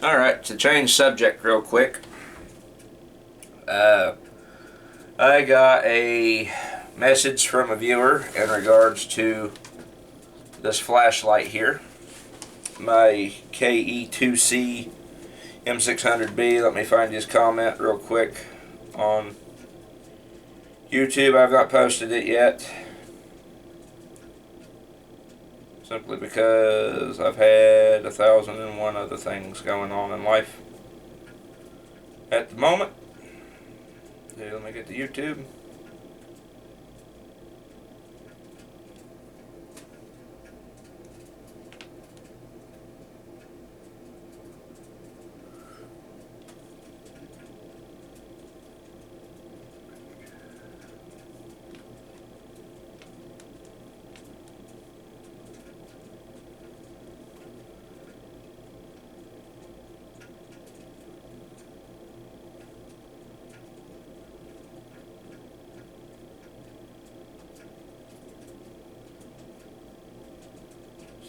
Alright, to change subject real quick, I got a message from a viewer in regards to this flashlight here, my KE2C M600B. Let me find his comment real quick on YouTube. I've not posted it yet, simply because I've had 1,001 other things going on in life at the moment. Okay, let me get to YouTube.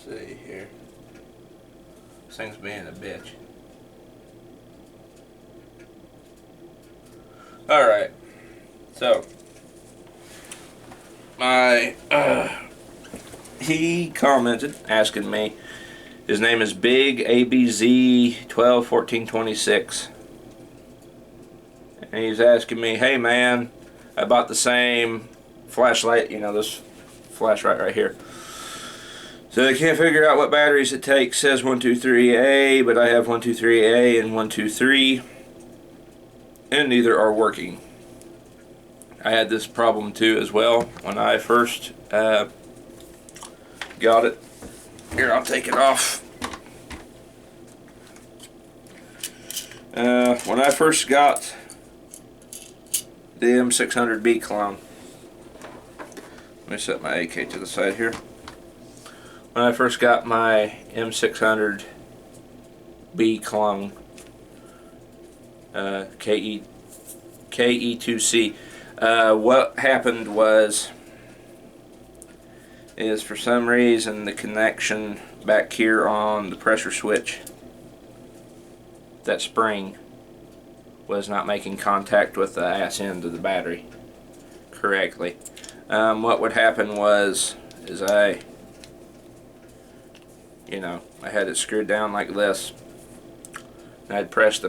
See here. This thing's being a bitch. Alright. So, he commented asking me, his name is Big ABZ 121426. And he's asking me, hey man, I bought the same flashlight, you know, this flashlight right here. So they can't figure out what batteries it takes. It says 123A, but I have 123A and 123, and neither are working. I had this problem too as well when I first got it. Here, I'll take it off. When I first got the M600B clone, let me set my AK to the side here. When I first got my M600B clone, KE2C, what happened is for some reason the connection back here on the pressure switch, that spring, was not making contact with the ass end of the battery correctly. What would happen is I had it screwed down like this, and I'd press the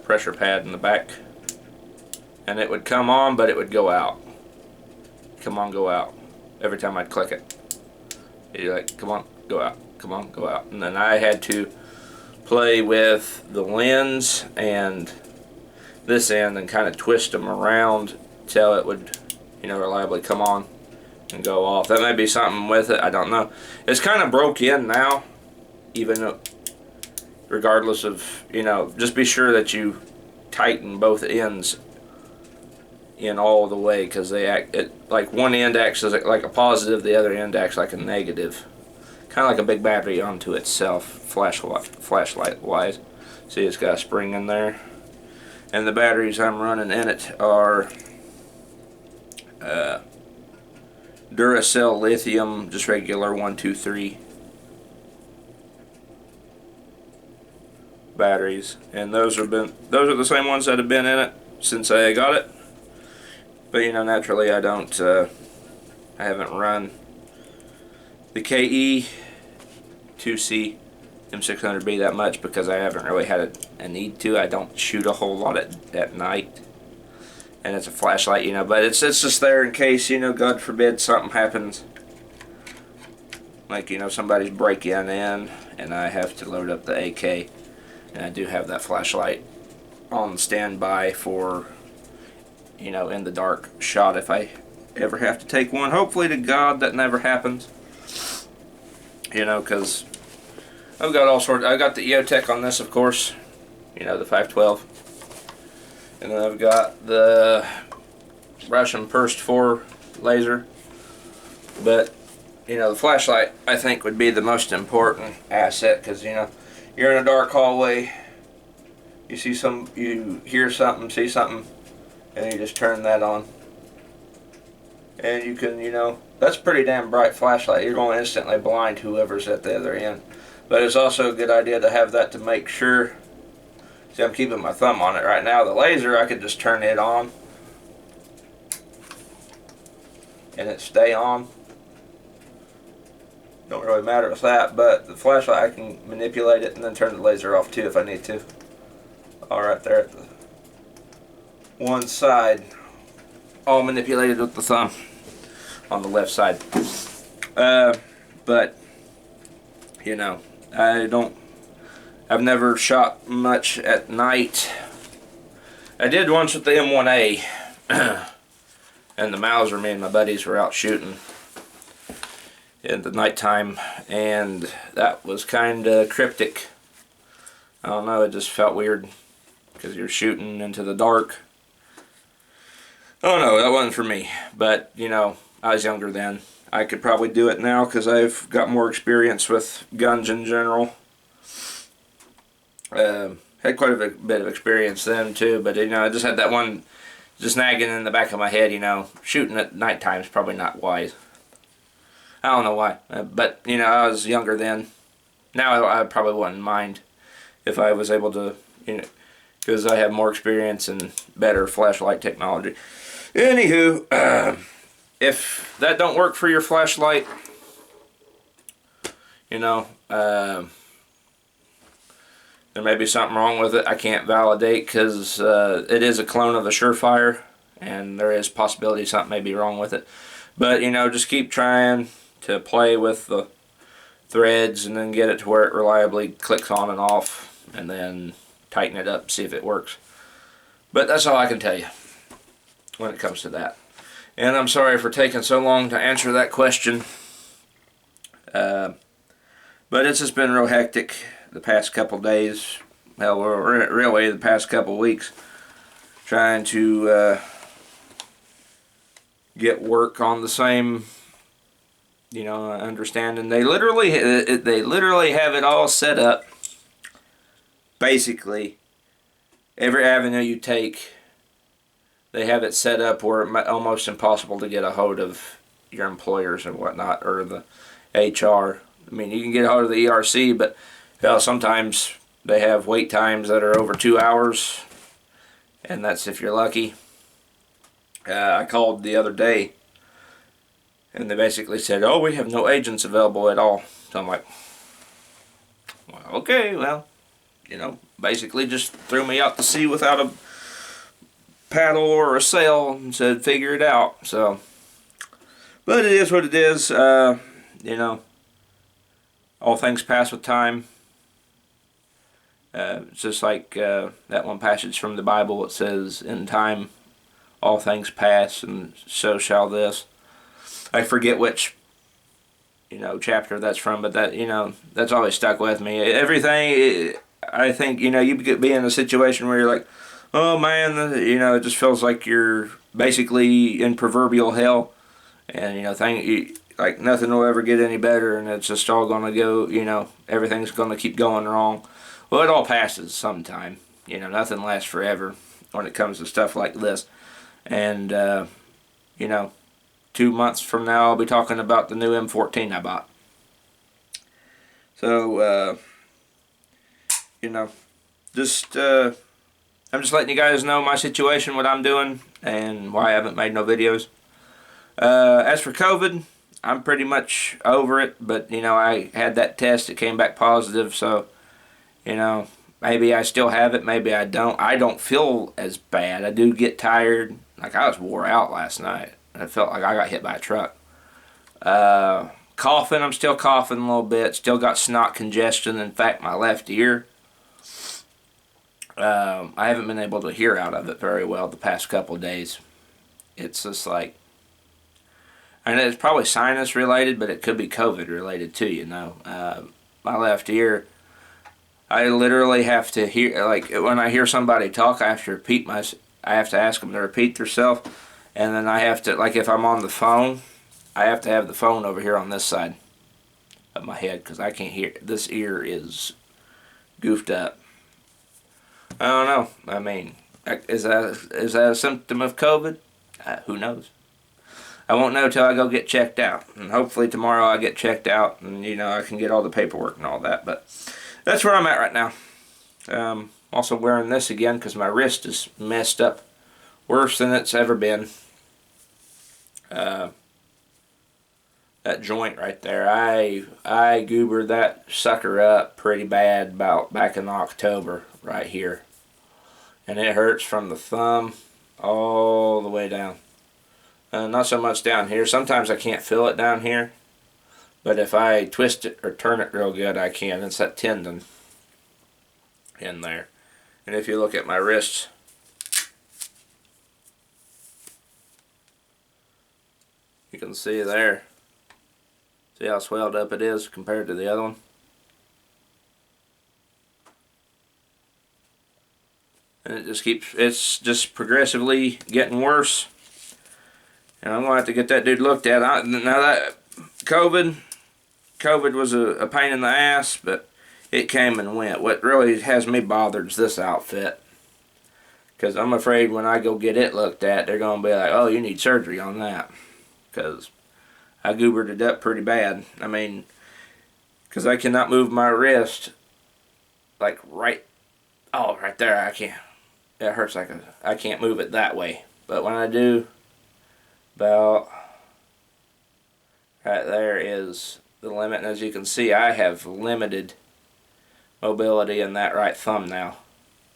pressure pad in the back, and it would come on, but it would go out. Come on, go out. Every time I'd click it, you're like, come on, go out. Come on, go out. And then I had to play with the lens and this end and kind of twist them around till it would, reliably come on and go off. That may be something with it, I don't know. It's kind of broke in now, even regardless of, just be sure that you tighten both ends in all the way, because they act, like one end acts as like a positive, the other end acts like a negative. Kind of like a big battery onto itself, flashlight wise. See, it's got a spring in there. And the batteries I'm running in it are Duracell lithium, just regular 123 batteries, and those are the same ones that have been in it since I got it. But naturally, I haven't run the KE2C M600B that much because I haven't really had a need to. I don't shoot a whole lot at night, and it's a flashlight, but it's just there in case, God forbid something happens, like somebody's breaking in and I have to load up the AK, and I do have that flashlight on standby for in the dark shot if I ever have to take one. Hopefully to God that never happens, because I've got all sorts. I got the EOTech on this, of course, the 512, and then I've got the Russian Purst 4 laser. But the flashlight, I think, would be the most important asset, because you're in a dark hallway, you hear something, see something, and you just turn that on, and you can, that's a pretty damn bright flashlight. You're going to instantly blind whoever's at the other end. But it's also a good idea to have that to make sure See, I'm keeping my thumb on it right now. The laser, I could just turn it on and it stay on. Don't really matter with that, but the flashlight, I can manipulate it and then turn the laser off too if I need to. All right there at the one side, all manipulated with the thumb on the left side. But you know, I've never shot much at night. I did once with the M1A and the Mauser. Me and my buddies were out shooting in the nighttime, and that was kind of cryptic. I don't know, it just felt weird because you're shooting into the dark. I don't know, that wasn't for me. But you know, I was younger then. I could probably do it now because I've got more experience with guns in general. Had quite a bit of experience then too, but you know, I just had that one just nagging in the back of my head, you know, shooting at nighttime is probably not wise. I don't know why, but you know, I was younger then. Now I probably wouldn't mind if I was able to, you know, because I have more experience and better flashlight technology. Anywho, if that don't work for your flashlight, you know, there may be something wrong with it. I can't validate because it is a clone of a Surefire, and there is possibility something may be wrong with it. But you know, just keep trying to play with the threads and then get it to where it reliably clicks on and off, and then tighten it up, see if it works. But that's all I can tell you when it comes to that. And I'm sorry for taking so long to answer that question. But it's just been real hectic the past couple days. Well, really the past couple weeks, trying to get work on the same, you know, understanding. They literally have it all set up. Basically, every avenue you take, they have it set up where it's almost impossible to get a hold of your employers and whatnot, or the HR. I mean, you can get a hold of the ERC, but hell, sometimes they have wait times that are over 2 hours, and that's if you're lucky. I called the other day, and they basically said, "Oh, we have no agents available at all." So I'm like, well, okay, well, you know, basically just threw me out to sea without a paddle or a sail and said, figure it out. So, but it is what it is. You know, all things pass with time. It's just like that one passage from the Bible. It says, in time all things pass, and so shall this. I forget which, you know, chapter that's from, but that, you know, that's always stuck with me. Everything, I think, you know, you could be in a situation where you're like, oh man, you know, it just feels like you're basically in proverbial hell, and you know, like nothing will ever get any better, and it's just all gonna go, you know, everything's gonna keep going wrong. Well, it all passes sometime. You know, nothing lasts forever when it comes to stuff like this. And you know, 2 months from now, I'll be talking about the new M14 I bought. So you know, just I'm just letting you guys know my situation, what I'm doing, and why I haven't made no videos. As for COVID, I'm pretty much over it, but you know, I had that test, it came back positive, so you know, maybe I still have it, maybe I don't. I don't feel as bad. I do get tired. Like, I was wore out last night. I felt like I got hit by a truck. Coughing, I'm still coughing a little bit. Still got snot congestion. In fact, my left ear, I haven't been able to hear out of it very well the past couple of days. It's just like, I know it's probably sinus related, but it could be COVID related too, you know. My left ear, I literally have to hear, like when I hear somebody talk, I have to repeat I have to ask them to repeat themselves, and then I have to, like if I'm on the phone, I have to have the phone over here on this side of my head because I can't hear. This ear is goofed up. I don't know. I mean, is that a symptom of COVID? Who knows? I won't know till I go get checked out, and hopefully tomorrow I get checked out, and you know, I can get all the paperwork and all that. But that's where I'm at right now. Also wearing this again because my wrist is messed up worse than it's ever been. That joint right there, I goobered that sucker up pretty bad about back in October right here. And it hurts from the thumb all the way down. Not so much down here. Sometimes I can't feel it down here. But if I twist it or turn it real good, I can. It's that tendon in there. And if you look at my wrists, you can see there. See how swelled up it is compared to the other one? And it just keeps, it's just progressively getting worse. And I'm going to have to get that dude looked at. Now that COVID was a pain in the ass, but it came and went. What really has me bothered is this outfit. Because I'm afraid when I go get it looked at, they're going to be like, oh, you need surgery on that. Because I goobered it up pretty bad. I mean, because I cannot move my wrist, like right there, I can't. It hurts like I can't move it that way. But when I do, about right there is the limit. And as you can see, I have limited mobility in that right thumb now.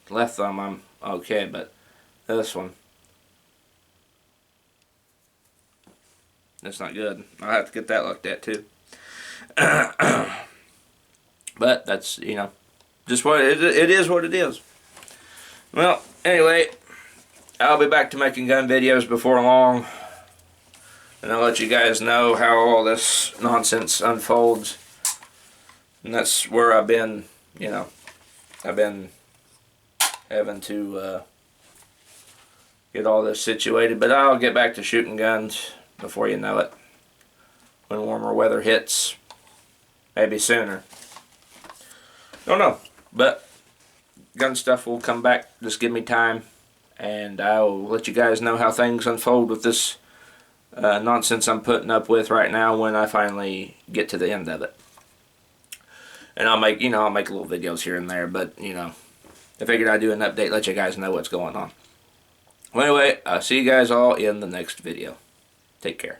Left thumb I'm okay, but this one, that's not good. I'll have to get that looked at too. But that's, you know, just what it is what it is. Well, anyway, I'll be back to making gun videos before long. And I'll let you guys know how all this nonsense unfolds. And that's where I've been, you know, I've been having to get all this situated. But I'll get back to shooting guns before you know it. When warmer weather hits. Maybe sooner. Don't know. But gun stuff will come back. Just give me time. And I'll let you guys know how things unfold with this nonsense I'm putting up with right now when I finally get to the end of it. And I'll make little videos here and there, but, you know, I figured I'd do an update, let you guys know what's going on. Well, anyway, I'll see you guys all in the next video. Take care.